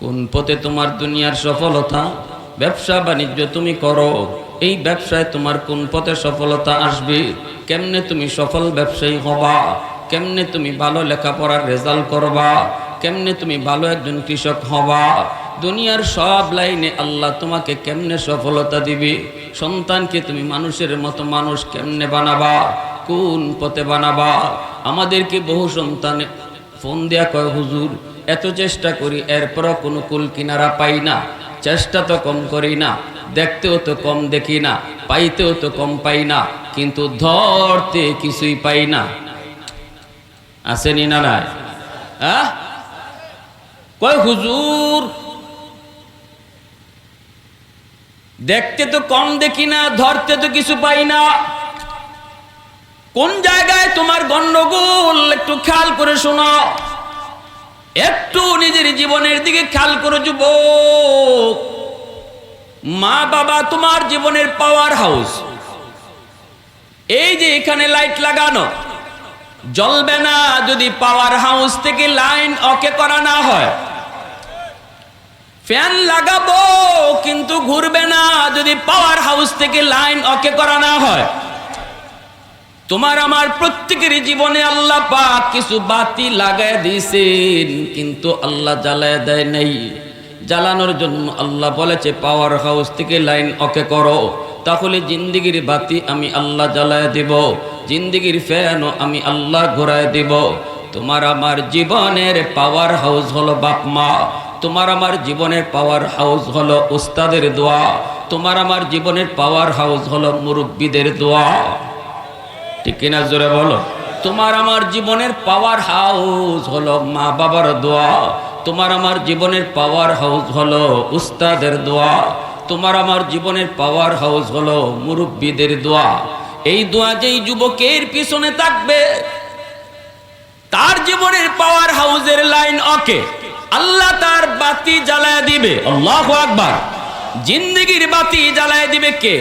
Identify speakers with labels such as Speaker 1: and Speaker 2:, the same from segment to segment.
Speaker 1: কোন পথে তোমার দুনিয়ার সফলতা? ব্যবসা বাণিজ্য তুমি করো, এই ব্যবসায় তোমার কোন পথে সফলতা আসবে? কেমনে তুমি সফল ব্যবসায়ী হবা? কেমনে তুমি ভালো লেখাপড়ার রেজাল্ট করবা? কেমনে তুমি ভালো একজন কৃষক হবা? দুনিয়ার সব লাইনে আল্লাহ তোমাকে কেমনে সফলতা দিবে? সন্তানকে তুমি মানুষের মতো মানুষ কেমনে বানাবা? কোন পথে বানাবা? আমাদেরকে বহু সন্তান ফোন দেয়া কয়, হুজুর এত চেষ্টা করি এরপরও কোনো কুল কিনারা পাই না। চেষ্টা তো কম করি না, দেখতেও তো কম দেখি না, পাইতেও তো কম পাই না, কিন্তু ধরতে কিছুই পাই না। আসেনি না নাই? কয় হুজুর দেখতে তো কম দেখি না, ধরতে তো কিছু পাই না। কোন জায়গায় তোমার গন্ডগোল একটু খেয়াল করে শোনো, একটু নিজের জীবনের দিকে খেয়াল করো যুবক। মা বাবা তোমার জীবনের পাওয়ার হাউস। এই যে এখানে লাইট লাগানো, জ্বলবে না যদি পাওয়ার হাউস থেকে লাইন ওকে করা না হয়। ফ্যান লাগাবো কিন্তু ঘুরবে না যদি পাওয়ার হাউস থেকে লাইন ওকে করা না হয়। তোমার আমার প্রত্যেকের জীবনে আল্লাহ পাক কিছু বাতি লাগায় দিয়েছেন, কিন্তু আল্লাহ জ্বালায় দেয় নাই। জ্বালানোর জন্য আল্লাহ বলেছে পাওয়ার হাউস থেকে লাইন ওকে করো, তাহলে জিন্দিগির বাতি আমি আল্লাহ জ্বালায় দেব, জিন্দিগির ফ্যানও আমি আল্লাহ ঘোরায় দেব। তোমার আমার জীবনের পাওয়ার হাউস হলো বাপ মা, তোমার আমার জীবনের পাওয়ার হাউস হলো উস্তাদের দোয়া, তোমার আমার জীবনের পাওয়ার হাউস হলো মুরব্বীদের দোয়া। ঠিক কিনা জোরে বলো। তোমার আমার জীবনের পাওয়ার হাউস হলো মা বাবার দোয়া, তোমার আমার জীবনের পাওয়ার হাউস হলো উস্তাদের দোয়া, তোমার আমার জীবনের পাওয়ার হাউস হলো মুরব্বীদের দোয়া। এই দোয়া যেই যুবকের পিছনে থাকবে তার জীবনের পাওয়ার হাউসের লাইন ওকে, আল্লাহ তার বাতি জ্বালায় দিবে। আল্লাহু আকবার। জিন্দেগির বাতি জ্বালায় দিবে কে?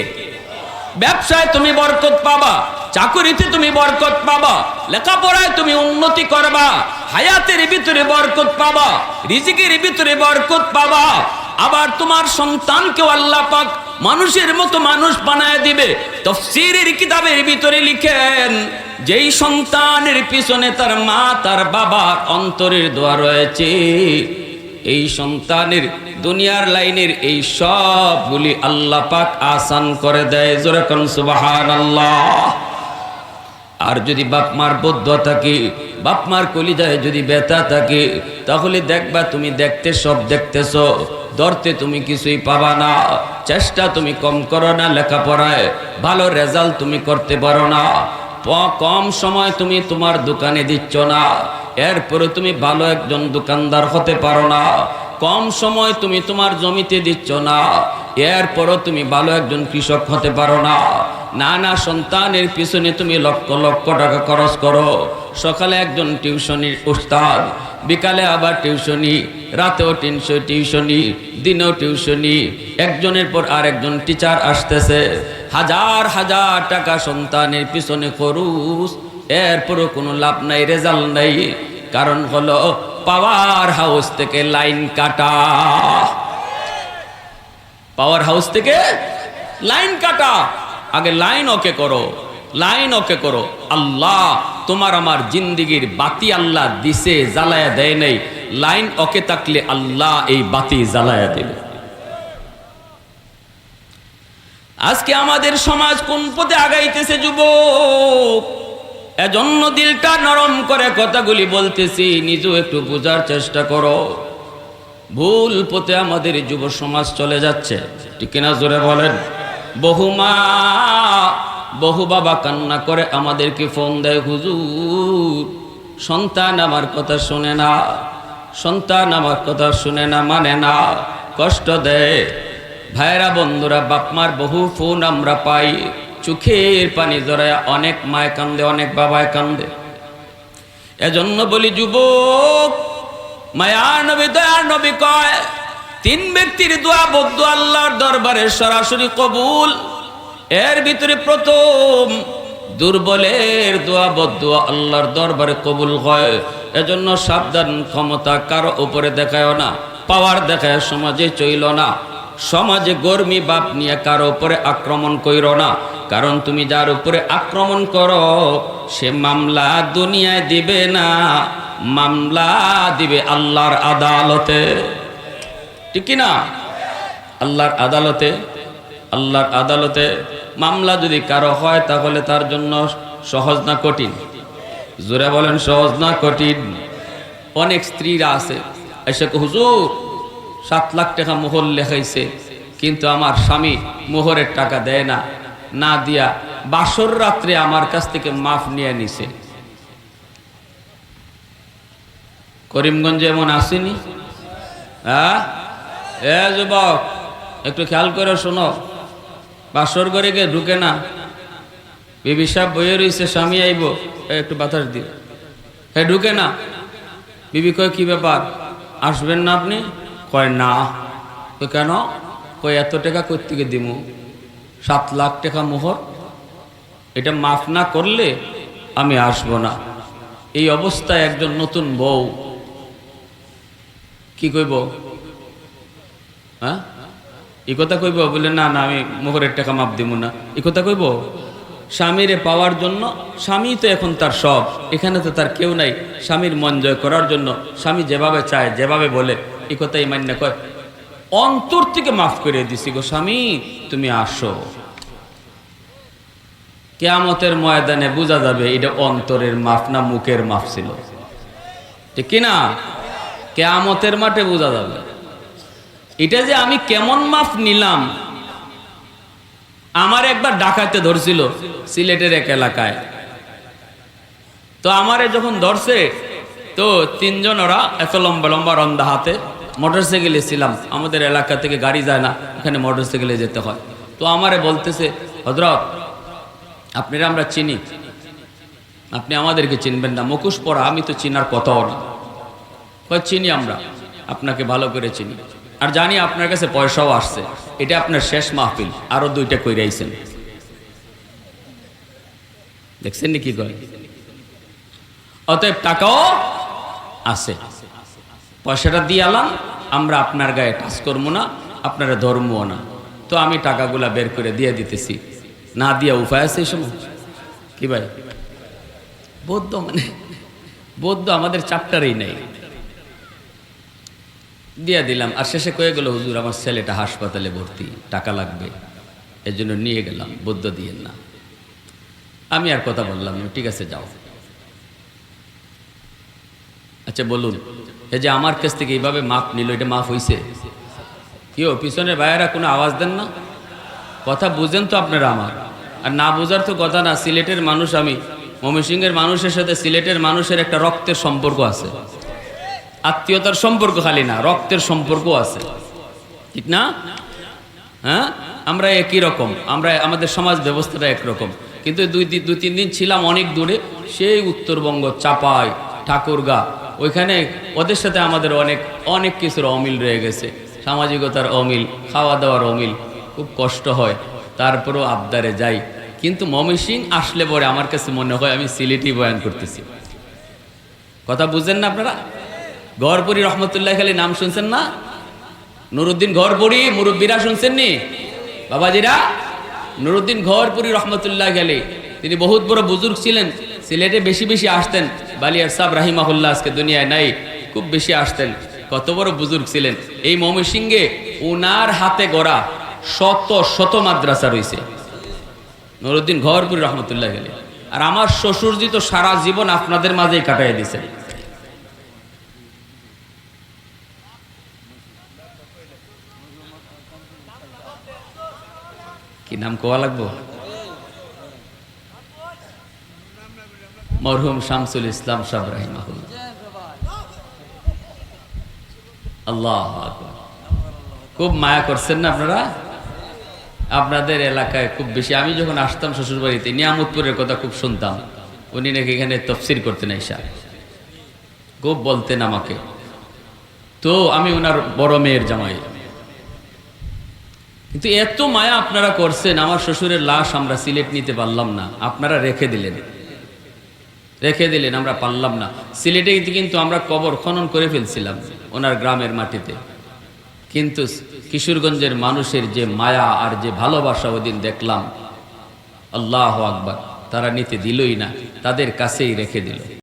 Speaker 1: ব্যবসায় তুমি বরকত পাবা, চাকুরিতে তুমি বরকত পাবা, লেখাপড়ায় তুমি উন্নতি করবা, হায়াতের ভিতরে বরকত পাবা, রিজিকের ভিতরে বরকত পাবা। আবার তোমার সন্তানকেও আল্লাহ পাক মানুষের মতো মানুষ বানায় দিবে। তাফসীরের কিতাবের ভিতরে লিখেন, যেই সন্তানের পিছনে তার মা তার বাবার অন্তরের দোয়া রয়েছে, এই সন্তানের দুনিয়ার লাইনের এই সবগুলি আল্লাহ পাক আসান করে দেয়। জোরে কোন সুবহানাল্লাহ। আর যদি বাপ মার বদুয়া থাকে, বাপ মার কলিজায় যদি ব্যথা থাকে, তাহলে দেখবা তুমি দেখতে সব দেখতেছ, ধরতে তুমি কিছুই পাবা না। চেষ্টা তুমি কম করো না, লেখাপড়ায় ভালো রেজাল্ট তুমি করতে পারো না, কম সময় তুমি তোমার দোকানে দিচ্ছ না, এরপরে তুমি ভালো একজন দোকানদার হতে পারো না, কম সময় তুমি তোমার জমিতে দিচ্ছ না, এরপরও তুমি ভালো একজন কৃষক হতে পারো না। নানা সন্তানের পিছনে তুমি লক্ষ লক্ষ টাকা খরচ করো, সকালে একজন টিউশনির উস্তাদ, বিকালে আবার টিউশনি, রাতেও টিউশনি, দিনেও টিউশনি, একজনের পর আরেকজন টিচার আসতেছে, হাজার হাজার টাকা সন্তানের পিছনে খরচ, এরপরও কোনো লাভ নাই, রেজাল্ট নাই। কারণ হলো পাওয়ার হাউস থেকে লাইন কাটা। পাওয়ার হাউস থেকে লাইন কাটা। আগে লাইন ওকে করো, লাইন ওকে করো। আল্লাহ তোমার আমার জিন্দিগির বাতি আল্লাহ দিছে, জ্বালায়া দেয় নাই। লাইন ওকে থাকলে আল্লাহ এই বাতি জ্বালায়া দেবে। আজকে আমাদের সমাজ কোন পথে আগাইতেছে যুবক, এজন্য দিলটা নরম করে কথাগুলি বলতেছি, নিজেও একটু বোঝার চেষ্টা করো। ভুল পথে আমাদের যুব সমাজ চলে যাচ্ছে, ঠিক কিনা জোরে বলেন। বহু মা বহু বাবা কান্না করে আমাদেরকে ফোন দেয়, হুজুর সন্তান আমার কথা শুনে না, সন্তান আমার কথা শুনে না, মানে না, কষ্ট দেয়। ভাইরা বন্ধুরা, বাপমার বহু ফোন আমরা পাই, চোখের পানি জড়ায় অনেক মায় কান্দে, অনেক বাবায় কান্দে। এজন্য বলি যুবক, মায়ার নবী দয়ার নবী কয়, তিন ব্যক্তির দোয়া বদুয়া আল্লাহর দরবারে সরাসরি কবুল। এর ভিতরে প্রথম, দুর্বলের দোয়া বদুয়া আল্লাহর দরবারে কবুল হয়। এজন্য সাবধান, ক্ষমতা কারো উপরে দেখায় না, পাওয়ার দেখায় সমাজে চইল না। সমাজে গর্মী বাপ নিয়ে কারো উপরে আক্রমণ কইর না, কারণ তুমি যার উপরে আক্রমণ করো সে মামলা দুনিয়ায় দিবে না, মামলা দিবে আল্লাহর আদালতে। ঠিক কি না? আল্লাহর আদালতে, আল্লাহর আদালতে মামলা যদি কারো হয় তাহলে তার জন্য সহজ না কঠিন? জোরে বলেন, সহজ না কঠিন? অনেক স্ত্রীরা আছে এসে হুজুর 7 লাখ টাকা মোহর লেখাইছে, কিন্তু আমার স্বামী মোহরের টাকা দেয় না, না দিয়া বাসর রাত্রে আমার কাছ থেকে মাফ নিয়ে নিছে। করিমগঞ্জে এমন আসেনি? হ্যাঁ, এ যুবক একটু খেয়াল করে শোনো, বাসর ঘরে গিয়ে ঢুকে না, বিবি সাহেব বইয়ে রয়েছে, স্বামী আইব, একটু বাতাস দিও, হ্যাঁ ঢুকে না। বিবি কয় কি ব্যাপার, আসবেন না আপনি? কয় না। তো কেন? কয় এত টাকা কোত্থেকে দিব, 7 লাখ টাকা মোহর, এটা মাফ না করলে আমি আসবো না। এই অবস্থায় একজন নতুন বউ কি কইব? হ্যাঁ, এই কথা কইব? বলে না না আমি মোহরের টাকা মাফ দিব না, এই কথা কইব? স্বামীরে পাওয়ার জন্য, স্বামী তো এখন তার সব, এখানে তো তার কেউ নাই, স্বামীর মন জয় করার জন্য স্বামী যেভাবে চায় যেভাবে বলে এই কথাই মান্য কয়, অন্তর থেকে মাফ করে দিছি গো স্বামী, তুমি আসো। কিয়ামতের ময়দানে বোঝা যাবে এটা অন্তরের মাফ না মুখের মাফ ছিল। ঠিক কিনা? কিয়ামতের মাঠে বোঝা যাবে এটা যে আমি কেমন মাফ নিলাম। আমার একবার ডাকাইতে ধরছিল সিলেটের এক এলাকায়, তো আমারে যখন ধরছে তো 3 জন, ওরা এত লম্বা লম্বা রন্দা হাতে, মোটরসাইকেলে ছিলাম, আমাদের এলাকা থেকে গাড়ি যায় না, এখানে মোটরসাইকেলে যেতে হয়। তো আমারে বলতেছে, হযরত আপনারা আমরা চিনি, আপনি আমাদেরকে চিনবেন না, মুখোশ পরা, আমি তো চিনার কথাও না। কয় চিনি আমরা, আপনাকে ভালো করে চিনি, আর জানি আপনার কাছে পয়সাও আসছে, এটা আপনার শেষ মাহফিল, আরো 2টা কইরাইছেন। দেখছেন নি কি কয়? অতএব টাকাও আছে, পয়সাটা দিয়ে আলাম, আমরা আপনার গায়ে টাচ করবো না, আপনারা ধর্মও না। তো আমি টাকাগুলা বের করে দিয়ে দিতেছি, না দিয়া উপায় আছে এই সময়? কি ভাই, বৌদ্ধ মানে বৌদ্ধ আমাদের চ্যাপ্টারেই নেই। দিয়ে দিলাম, আর শেষে কয়ে গেল, হুজুর আমার ছেলেটা হাসপাতালে ভর্তি, টাকা লাগবে, এর জন্য নিয়ে গেলাম, বৌদ্ধ দিয়েন না। আমি আর কথা বললাম না, ঠিক আছে যাও। আচ্ছা বলুন, এই যে আমার কাছ থেকে এইভাবে মাপ নিল, এটা মাফ হইছে? কি পিছনের ভাইয়েরা কোনো আওয়াজ দেন না? কথা বুঝেন তো আপনারা আমার? আর না বোঝার তো কথা না। সিলেটের মানুষ আমি, ময়মনসিংহের মানুষের সাথে সিলেটের মানুষের একটা রক্তের সম্পর্ক আছে, আত্মীয়তার সম্পর্ক খালি না, রক্তের সম্পর্ক আছে, ঠিক না? হ্যাঁ, আমরা একই রকম, আমরা আমাদের সমাজ ব্যবস্থাটা একরকম, কিন্তু 2-3 দিন ছিলাম অনেক দূরে, সেই উত্তরবঙ্গ, চাপাই, ঠাকুরগাঁ, ওইখানে ওদের সাথে আমাদের অনেক অনেক কিছুর অমিল রয়ে গেছে, সামাজিকতার অমিল, খাওয়া দাওয়ার অমিল, খুব কষ্ট হয়, তারপরেও আবদারে যাই। কিন্তু ময়মনসিংহ আসলে পরে আমার কাছে মনে হয় আমি সিলেটি বয়ান করতেছি। কথা বুঝছেন না আপনারা? গড়পড়ি রহমতুল্লাহ খালি নাম শুনছেন না? নুরুদ্দিন গড়পড়ি মুরব্বীরা শুনছেন নি? বাবাজিরা, নুরুদ্দিন গড়পড়ি রহমতুল্লাহ খালি, তিনি বহুত বড় বুজুর্গ ছিলেন, সিলেটে বেশি বেশি আসতেন। বালিয়ার সাহেব রাহিমাহুল্লাহ আজকে দুনিয়ায় নাই, খুব বেশি আসতেন, কত বড় বুজুর্গ ছিলেন। এই ময়মনসিংহে ওনার হাতে গড়া শত শত মাদ্রাসা রয়েছে, নুরুদ্দিন গড়পড়ি রহমতুল্লাহ খালি। আর আমার শ্বশুরজি তো সারা জীবন আপনাদের মাঝেই কাটাই দিয়েছেন। কি নাম কোয়া লাগবো? মরহুম শামসুল ইসলাম সাহেব রাহিমাহুল্লাহ। আল্লাহ আকবার। খুব মায়া করছেন না আপনারা? আপনাদের এলাকায় খুব বেশি, আমি যখন আসতাম শ্বশুর বাড়িতে, নিয়ামতপুরের কথা খুব শুনতাম, উনি নাকি এখানে তফসির করতেন, আইসা খুব বলতেন আমাকে। তো আমি ওনার বড় মেয়ের জামাই, কিন্তু এত মায়া আপনারা করছেন, আমার শ্বশুরের লাশ আমরা সিলেট নিতে পারলাম না, আপনারা রেখে দিলেন, আমরা পারলাম না। সিলেটে কিন্তু আমরা কবর খনন করে ফেলছিলাম ওনার গ্রামের মাটিতে, কিন্তু কিশোরগঞ্জের মানুষের যে মায়া আর যে ভালোবাসা ওদিন দেখলাম, আল্লাহু আকবার, তারা নিতে দিলই না, তাদের কাছেই রেখে দিল।